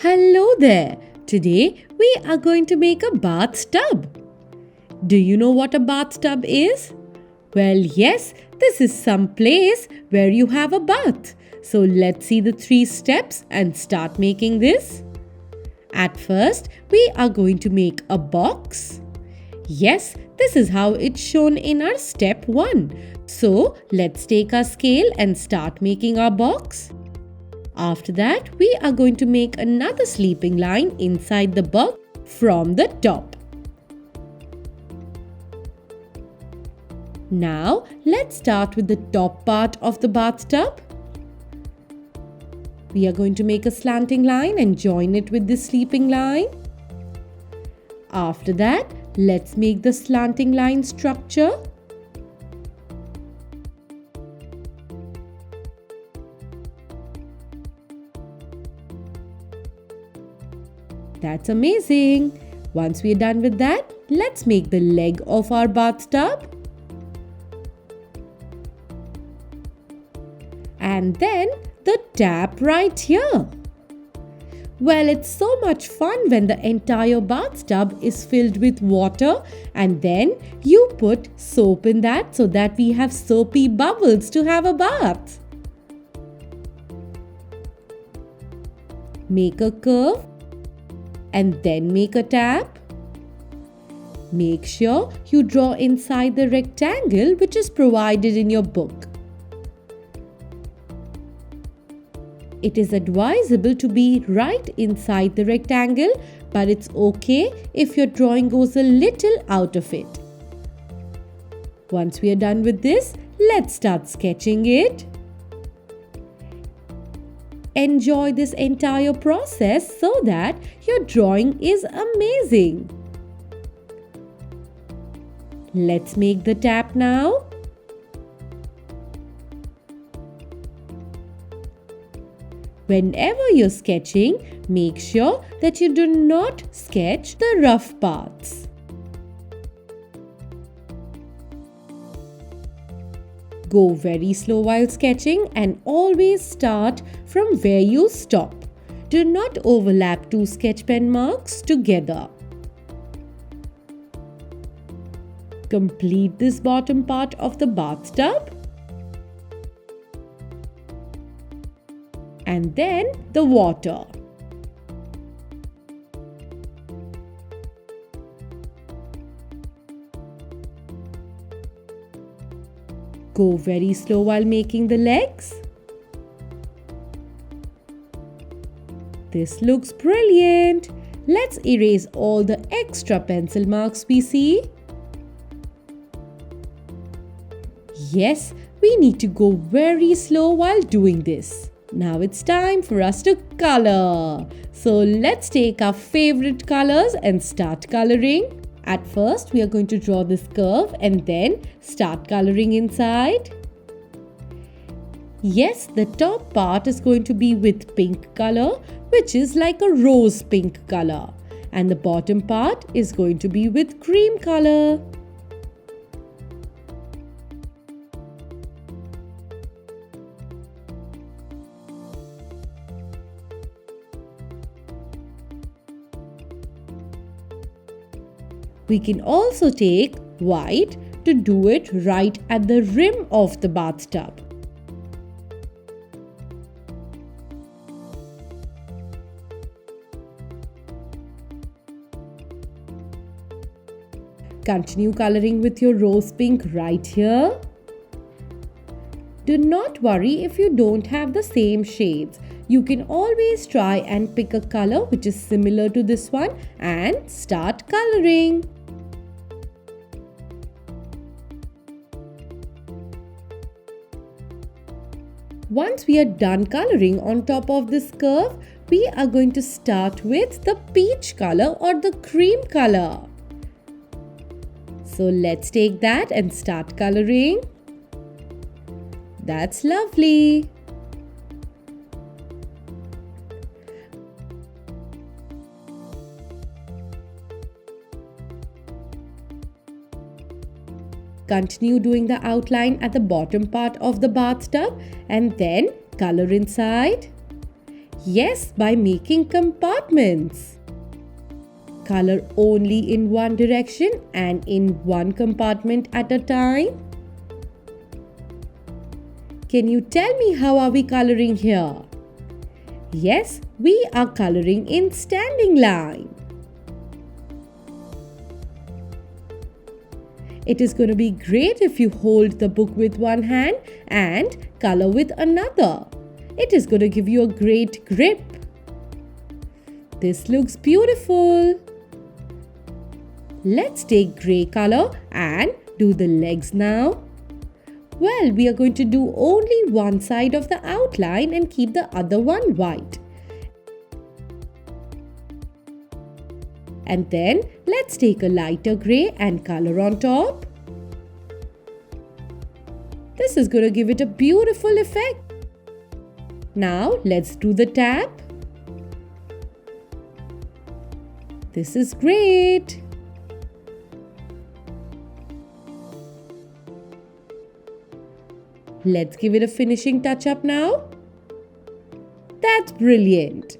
Hello there! Today we are going to make a bathtub. Do you know what a bathtub is? Well, yes, this is some place where you have a bath. So let's see the 3 steps and start making this. At first, we are going to make a box. Yes, this is how it's shown in our step 1. So let's take our scale and start making our box. After that, we are going to make another sleeping line inside the box from the top. Now, let's start with the top part of the bathtub. We are going to make a slanting line and join it with the sleeping line. After that, let's make the slanting line structure. That's amazing! Once we are done with that, let's make the leg of our bathtub. And then the tap right here. Well, it's so much fun when the entire bathtub is filled with water and then you put soap in that so that we have soapy bubbles to have a bath. Make a curve and then make a tap. Make sure you draw inside the rectangle which is provided in your book. It is advisable to be right inside the rectangle, but it's okay if your drawing goes a little out of it. Once we are done with this, let's start sketching it. Enjoy this entire process so that your drawing is amazing. Let's make the tap now. Whenever you're sketching, make sure that you do not sketch the rough parts. Go very slow while sketching and always start from where you stop. Do not overlap 2 sketch pen marks together. Complete this bottom part of the bathtub. And then the water. Go very slow while making the legs. This looks brilliant. Let's erase all the extra pencil marks we see. Yes, we need to go very slow while doing this. Now it's time for us to color. So let's take our favorite colors and start coloring. At first, we are going to draw this curve and then start coloring inside. Yes, the top part is going to be with pink color, which is like a rose pink color. And the bottom part is going to be with cream color. We can also take white to do it right at the rim of the bathtub. Continue coloring with your rose pink right here. Do not worry if you don't have the same shades. You can always try and pick a color which is similar to this one and start coloring. Once we are done coloring on top of this curve, we are going to start with the peach color or the cream color. So let's take that and start coloring. That's lovely. Continue doing the outline at the bottom part of the bathtub and then color inside. Yes, by making compartments. Color only in one direction and in one compartment at a time. Can you tell me how are we coloring here? Yes, we are coloring in standing line. It is going to be great if you hold the book with one hand and color with another. It is going to give you a great grip. This looks beautiful. Let's take grey color and do the legs now. Well, we are going to do only one side of the outline and keep the other one white. And then let's take a lighter grey and color on top. This is going to give it a beautiful effect. Now let's do the tab. This is great. Let's give it a finishing touch up now. That's brilliant.